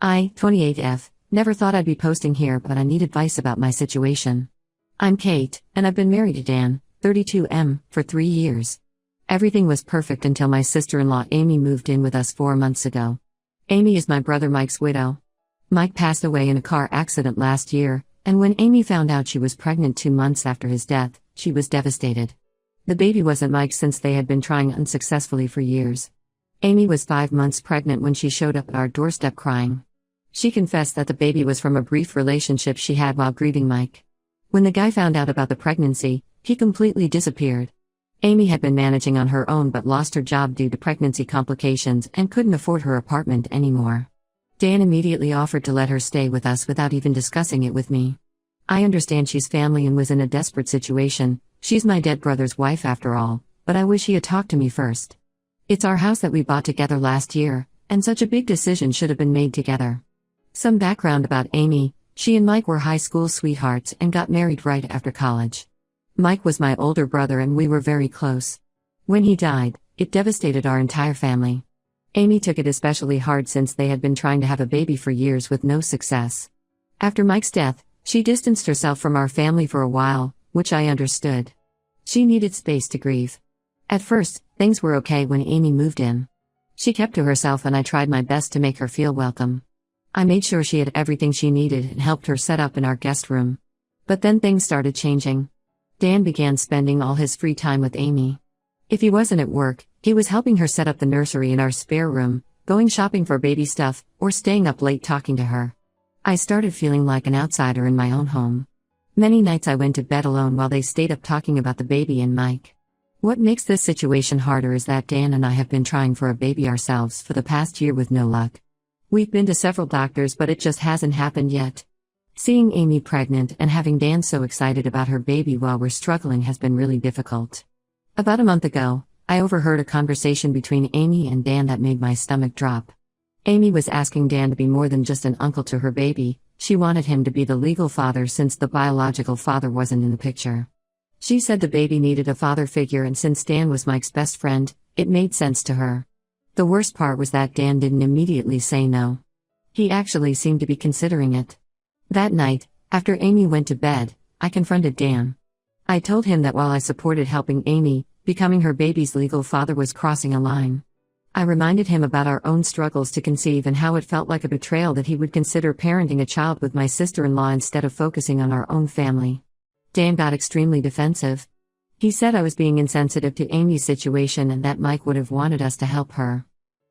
I, 28F, never thought I'd be posting here, but I need advice about my situation. I'm Kate, and I've been married to Dan, 32M, for 3 years. Everything was perfect until my sister-in-law Amy moved in with us 4 months ago. Amy is my brother Mike's widow. Mike passed away in a car accident last year, and when Amy found out she was pregnant 2 months after his death, she was devastated. The baby wasn't Mike's since they had been trying unsuccessfully for years. Amy was 5 months pregnant when she showed up at our doorstep crying. She confessed that the baby was from a brief relationship she had while grieving Mike. When the guy found out about the pregnancy, he completely disappeared. Amy had been managing on her own but lost her job due to pregnancy complications and couldn't afford her apartment anymore. Dan immediately offered to let her stay with us without even discussing it with me. I understand she's family and was in a desperate situation. She's my dead brother's wife after all, but I wish he had talked to me first. It's our house that we bought together last year, and such a big decision should have been made together. Some background about Amy: she and Mike were high school sweethearts and got married right after college. Mike was my older brother and we were very close. When he died, it devastated our entire family. Amy took it especially hard since they had been trying to have a baby for years with no success. After Mike's death, she distanced herself from our family for a while, which I understood. She needed space to grieve. At first, things were okay when Amy moved in. She kept to herself and I tried my best to make her feel welcome. I made sure she had everything she needed and helped her set up in our guest room. But then things started changing. Dan began spending all his free time with Amy. If he wasn't at work, he was helping her set up the nursery in our spare room, going shopping for baby stuff, or staying up late talking to her. I started feeling like an outsider in my own home. Many nights I went to bed alone while they stayed up talking about the baby and Mike. What makes this situation harder is that Dan and I have been trying for a baby ourselves for the past year with no luck. We've been to several doctors but it just hasn't happened yet. Seeing Amy pregnant and having Dan so excited about her baby while we're struggling has been really difficult. About a month ago, I overheard a conversation between Amy and Dan that made my stomach drop. Amy was asking Dan to be more than just an uncle to her baby. She wanted him to be the legal father since the biological father wasn't in the picture. She said the baby needed a father figure, and since Dan was Mike's best friend, it made sense to her. The worst part was that Dan didn't immediately say no. He actually seemed to be considering it. That night, after Amy went to bed, I confronted Dan. I told him that while I supported helping Amy, becoming her baby's legal father was crossing a line. I reminded him about our own struggles to conceive and how it felt like a betrayal that he would consider parenting a child with my sister-in-law instead of focusing on our own family. Dan got extremely defensive. He said I was being insensitive to Amy's situation and that Mike would have wanted us to help her.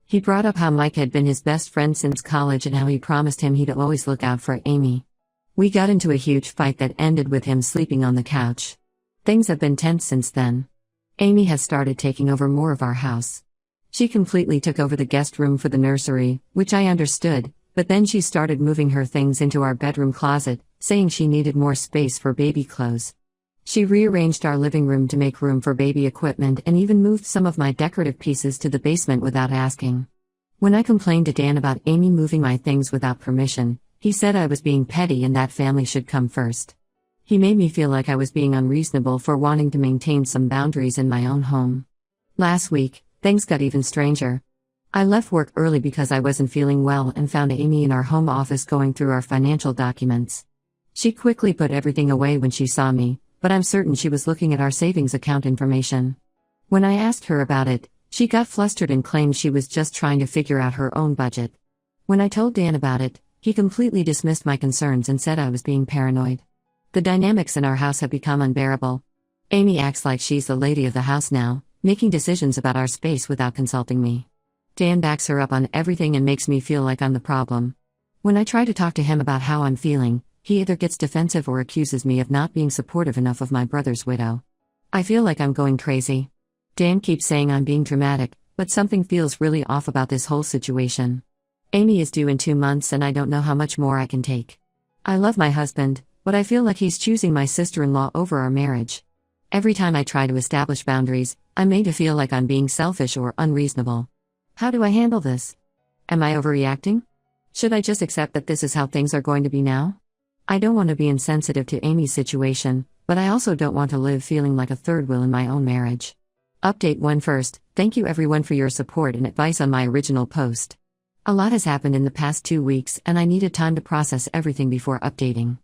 He brought up how Mike had been his best friend since college and how he promised him he'd always look out for Amy. We got into a huge fight that ended with him sleeping on the couch. Things have been tense since then. Amy has started taking over more of our house. She completely took over the guest room for the nursery, which I understood, but then she started moving her things into our bedroom closet, saying she needed more space for baby clothes. She rearranged our living room to make room for baby equipment and even moved some of my decorative pieces to the basement without asking. When I complained to Dan about Amy moving my things without permission, he said I was being petty and that family should come first. He made me feel like I was being unreasonable for wanting to maintain some boundaries in my own home. Last week, things got even stranger. I left work early because I wasn't feeling well and found Amy in our home office going through our financial documents. She quickly put everything away when she saw me, but I'm certain she was looking at our savings account information. When I asked her about it, she got flustered and claimed she was just trying to figure out her own budget. When I told Dan about it, he completely dismissed my concerns and said I was being paranoid. The dynamics in our house have become unbearable. Amy acts like she's the lady of the house now, making decisions about our space without consulting me. Dan backs her up on everything and makes me feel like I'm the problem. When I try to talk to him about how I'm feeling, he either gets defensive or accuses me of not being supportive enough of my brother's widow. I feel like I'm going crazy. Dan keeps saying I'm being dramatic, but something feels really off about this whole situation. Amy is due in 2 months and I don't know how much more I can take. I love my husband, but I feel like he's choosing my sister-in-law over our marriage. Every time I try to establish boundaries, I'm made to feel like I'm being selfish or unreasonable. How do I handle this? Am I overreacting? Should I just accept that this is how things are going to be now? I don't want to be insensitive to Amy's situation, but I also don't want to live feeling like a third wheel in my own marriage. Update 1 first, thank you everyone for your support and advice on my original post. A lot has happened in the past 2 weeks, and I needed time to process everything before updating.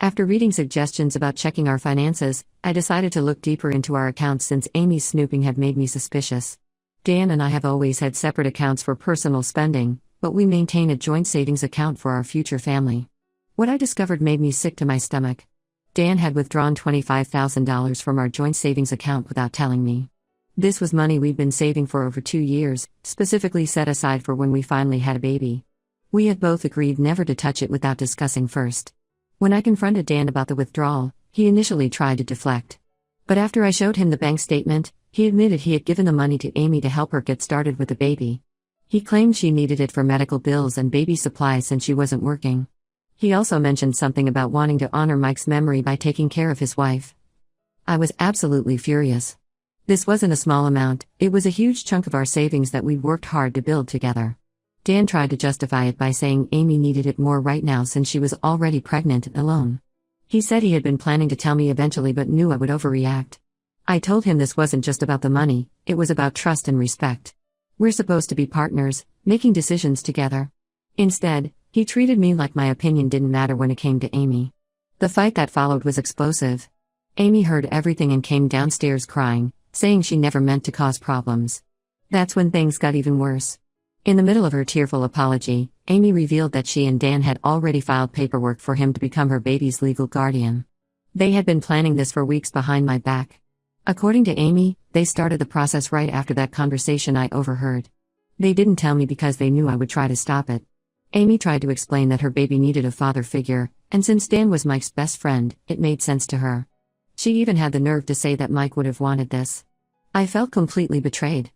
After reading suggestions about checking our finances, I decided to look deeper into our accounts since Amy's snooping had made me suspicious. Dan and I have always had separate accounts for personal spending, but we maintain a joint savings account for our future family. What I discovered made me sick to my stomach. Dan had withdrawn $25,000 from our joint savings account without telling me. This was money we'd been saving for over 2 years, specifically set aside for when we finally had a baby. We had both agreed never to touch it without discussing first. When I confronted Dan about the withdrawal, he initially tried to deflect. But after I showed him the bank statement, he admitted he had given the money to Amy to help her get started with the baby. He claimed she needed it for medical bills and baby supplies since she wasn't working. He also mentioned something about wanting to honor Mike's memory by taking care of his wife. I was absolutely furious. This wasn't a small amount, it was a huge chunk of our savings that we'd worked hard to build together. Dan tried to justify it by saying Amy needed it more right now since she was already pregnant and alone. He said he had been planning to tell me eventually but knew I would overreact. I told him this wasn't just about the money, it was about trust and respect. We're supposed to be partners, making decisions together. Instead, he treated me like my opinion didn't matter when it came to Amy. The fight that followed was explosive. Amy heard everything and came downstairs crying, saying she never meant to cause problems. That's when things got even worse. In the middle of her tearful apology, Amy revealed that she and Dan had already filed paperwork for him to become her baby's legal guardian. They had been planning this for weeks behind my back. According to Amy, they started the process right after that conversation I overheard. They didn't tell me because they knew I would try to stop it. Amy tried to explain that her baby needed a father figure, and since Dan was Mike's best friend, it made sense to her. She even had the nerve to say that Mike would have wanted this. I felt completely betrayed.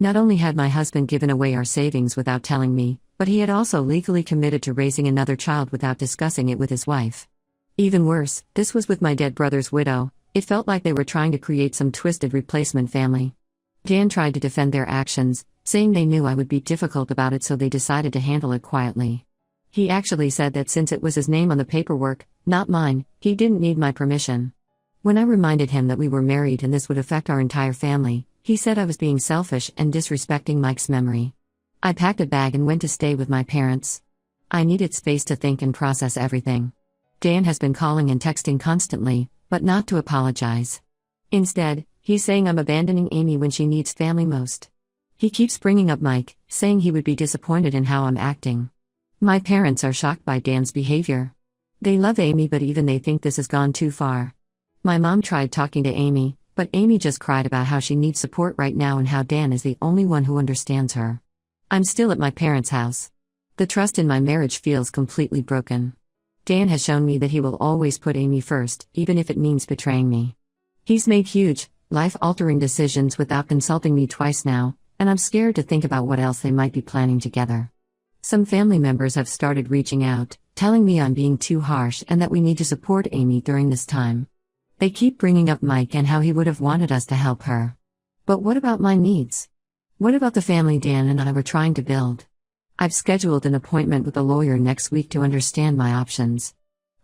Not only had my husband given away our savings without telling me, but he had also legally committed to raising another child without discussing it with his wife. Even worse, this was with my dead brother's widow. It felt like they were trying to create some twisted replacement family. Dan tried to defend their actions, saying they knew I would be difficult about it so they decided to handle it quietly. He actually said that since it was his name on the paperwork, not mine, he didn't need my permission. When I reminded him that we were married and this would affect our entire family, he said I was being selfish and disrespecting Mike's memory. I packed a bag and went to stay with my parents. I needed space to think and process everything. Dan has been calling and texting constantly, but not to apologize. Instead, he's saying I'm abandoning Amy when she needs family most. He keeps bringing up Mike, saying he would be disappointed in how I'm acting. My parents are shocked by Dan's behavior. They love Amy but even they think this has gone too far. My mom tried talking to Amy, but Amy just cried about how she needs support right now and how Dan is the only one who understands her. I'm still at my parents' house. The trust in my marriage feels completely broken. Dan has shown me that he will always put Amy first, even if it means betraying me. He's made huge, life-altering decisions without consulting me twice now, and I'm scared to think about what else they might be planning together. Some family members have started reaching out, telling me I'm being too harsh and that we need to support Amy during this time. They keep bringing up Mike and how he would have wanted us to help her. But what about my needs? What about the family Dan and I were trying to build? I've scheduled an appointment with a lawyer next week to understand my options.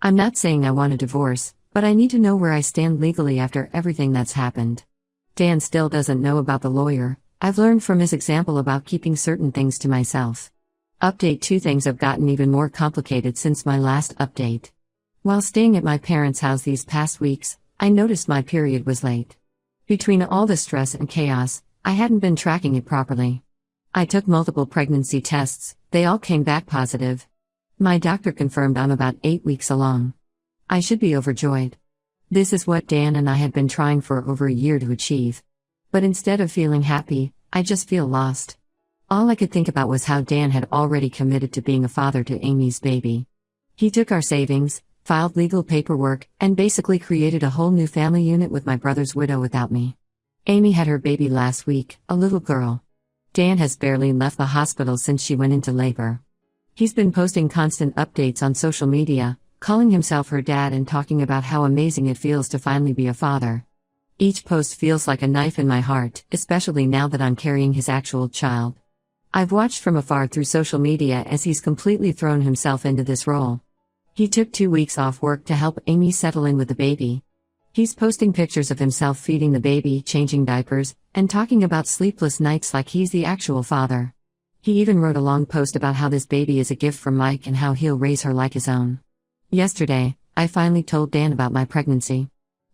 I'm not saying I want a divorce, but I need to know where I stand legally after everything that's happened. Dan still doesn't know about the lawyer. I've learned from his example about keeping certain things to myself. Update 2: things have gotten even more complicated since my last update. While staying at my parents' house these past weeks, I noticed my period was late. Between all the stress and chaos, I hadn't been tracking it properly. I took multiple pregnancy tests, they all came back positive. My doctor confirmed I'm about 8 weeks along. I should be overjoyed. This is what Dan and I had been trying for over a year to achieve. But instead of feeling happy, I just feel lost. All I could think about was how Dan had already committed to being a father to Amy's baby. He took our savings, filed legal paperwork, and basically created a whole new family unit with my brother's widow without me. Amy had her baby last week, a little girl. Dan has barely left the hospital since she went into labor. He's been posting constant updates on social media, calling himself her dad and talking about how amazing it feels to finally be a father. Each post feels like a knife in my heart, especially now that I'm carrying his actual child. I've watched from afar through social media as he's completely thrown himself into this role. He took 2 weeks off work to help Amy settle in with the baby. He's posting pictures of himself feeding the baby, changing diapers, and talking about sleepless nights like he's the actual father. He even wrote a long post about how this baby is a gift from Mike and how he'll raise her like his own. Yesterday, I finally told Dan about my pregnancy.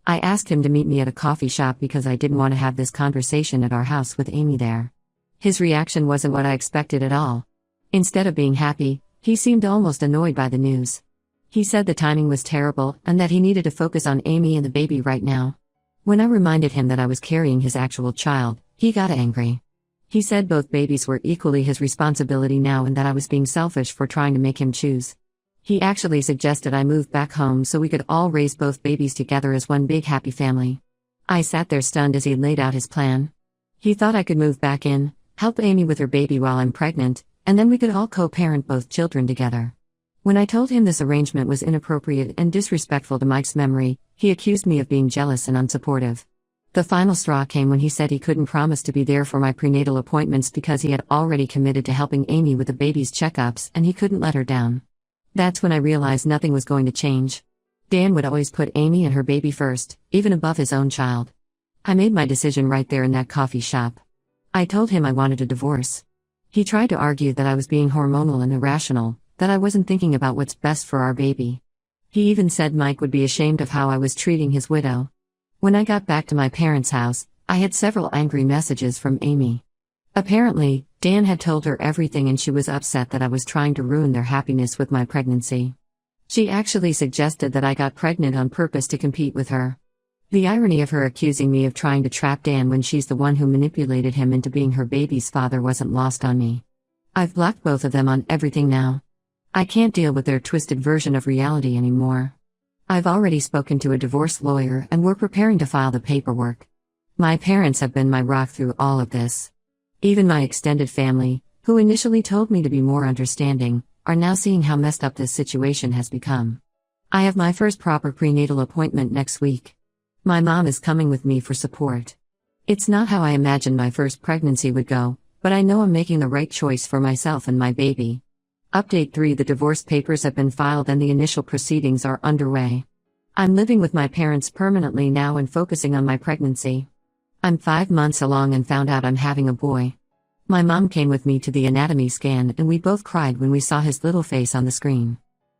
I asked him to meet me at a coffee shop because I didn't want to have this conversation at our house with Amy there. His reaction wasn't what I expected at all. Instead of being happy, he seemed almost annoyed by the news. He said the timing was terrible and that he needed to focus on Amy and the baby right now. When I reminded him that I was carrying his actual child, he got angry. He said both babies were equally his responsibility now and that I was being selfish for trying to make him choose. He actually suggested I move back home so we could all raise both babies together as one big happy family. I sat there stunned as he laid out his plan. He thought I could move back in, help Amy with her baby while I'm pregnant, and then we could all co-parent both children together. When I told him this arrangement was inappropriate and disrespectful to Mike's memory, he accused me of being jealous and unsupportive. The final straw came when he said he couldn't promise to be there for my prenatal appointments because he had already committed to helping Amy with the baby's checkups and he couldn't let her down. That's when I realized nothing was going to change. Dan would always put Amy and her baby first, even above his own child. I made my decision right there in that coffee shop. I told him I wanted a divorce. He tried to argue that I was being hormonal and irrational, that I wasn't thinking about what's best for our baby. He even said Mike would be ashamed of how I was treating his widow. When I got back to my parents' house, I had several angry messages from Amy. Apparently, Dan had told her everything and she was upset that I was trying to ruin their happiness with my pregnancy. She actually suggested that I got pregnant on purpose to compete with her. The irony of her accusing me of trying to trap Dan when she's the one who manipulated him into being her baby's father wasn't lost on me. I've blocked both of them on everything now. I can't deal with their twisted version of reality anymore. I've already spoken to a divorce lawyer and we're preparing to file the paperwork. My parents have been my rock through all of this. Even my extended family, who initially told me to be more understanding, are now seeing how messed up this situation has become. I have my first proper prenatal appointment next week. My mom is coming with me for support. It's not how I imagined my first pregnancy would go, but I know I'm making the right choice for myself and my baby. Update 3: The divorce papers have been filed and the initial proceedings are underway. I'm living with my parents permanently now and focusing on my pregnancy. I'm 5 months along and found out I'm having a boy. My mom came with me to the anatomy scan and we both cried when we saw his little face on the screen.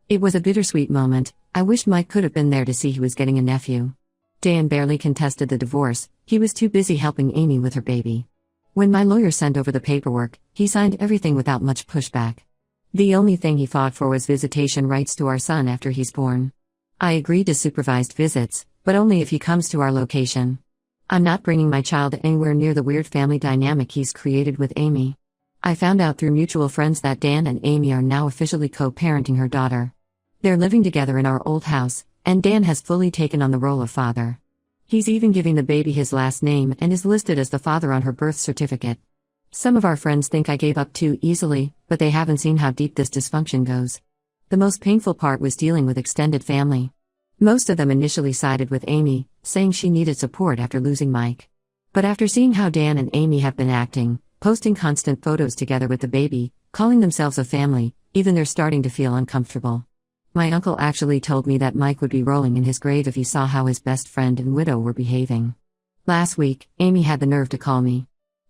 It was a bittersweet moment. I wished Mike could have been there to see he was getting a nephew. Dan barely contested the divorce, he was too busy helping Amy with her baby. When my lawyer sent over the paperwork, he signed everything without much pushback. The only thing he fought for was visitation rights to our son after he's born. I agreed to supervised visits, but only if he comes to our location. I'm not bringing my child anywhere near the weird family dynamic he's created with Amy. I found out through mutual friends that Dan and Amy are now officially co-parenting her daughter. They're living together in our old house, and Dan has fully taken on the role of father. He's even giving the baby his last name and is listed as the father on her birth certificate. Some of our friends think I gave up too easily, but they haven't seen how deep this dysfunction goes. The most painful part was dealing with extended family. Most of them initially sided with Amy, saying she needed support after losing Mike. But after seeing how Dan and Amy have been acting, posting constant photos together with the baby, calling themselves a family, even they're starting to feel uncomfortable. My uncle actually told me that Mike would be rolling in his grave if he saw how his best friend and widow were behaving. Last week, Amy had the nerve to call me.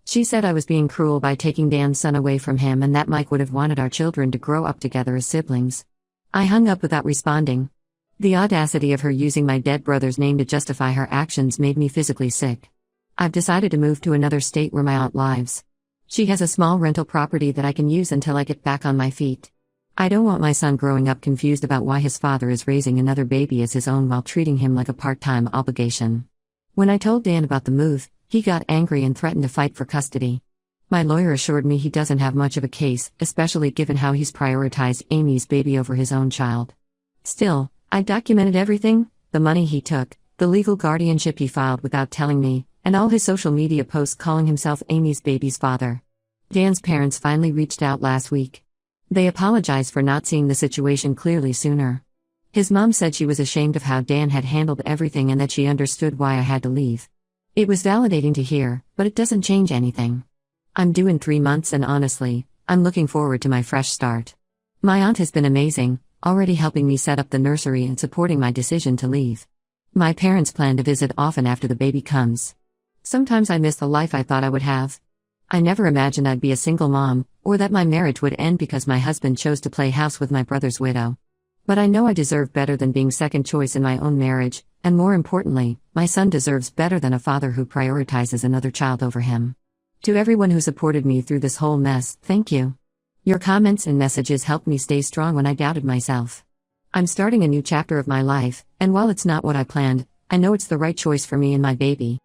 She said I was being cruel by taking Dan's son away from him and that Mike would have wanted our children to grow up together as siblings. I hung up without responding. The audacity of her using my dead brother's name to justify her actions made me physically sick. I've decided to move to another state where my aunt lives. She has a small rental property that I can use until I get back on my feet. I don't want my son growing up confused about why his father is raising another baby as his own while treating him like a part-time obligation. When I told Dan about the move, he got angry and threatened to fight for custody. My lawyer assured me he doesn't have much of a case, especially given how he's prioritized Amy's baby over his own child. Still, I documented everything: the money he took, the legal guardianship he filed without telling me, and all his social media posts calling himself Amy's baby's father. Dan's parents finally reached out last week. They apologized for not seeing the situation clearly sooner. His mom said she was ashamed of how Dan had handled everything and that she understood why I had to leave. It was validating to hear, but it doesn't change anything. I'm due in 3 months and honestly, I'm looking forward to my fresh start. My aunt has been amazing, already helping me set up the nursery and supporting my decision to leave. My parents plan to visit often after the baby comes. Sometimes I miss the life I thought I would have. I never imagined I'd be a single mom, or that my marriage would end because my husband chose to play house with my brother's widow. But I know I deserve better than being second choice in my own marriage, and more importantly, my son deserves better than a father who prioritizes another child over him. To everyone who supported me through this whole mess, thank you. Your comments and messages helped me stay strong when I doubted myself. I'm starting a new chapter of my life, and while it's not what I planned, I know it's the right choice for me and my baby.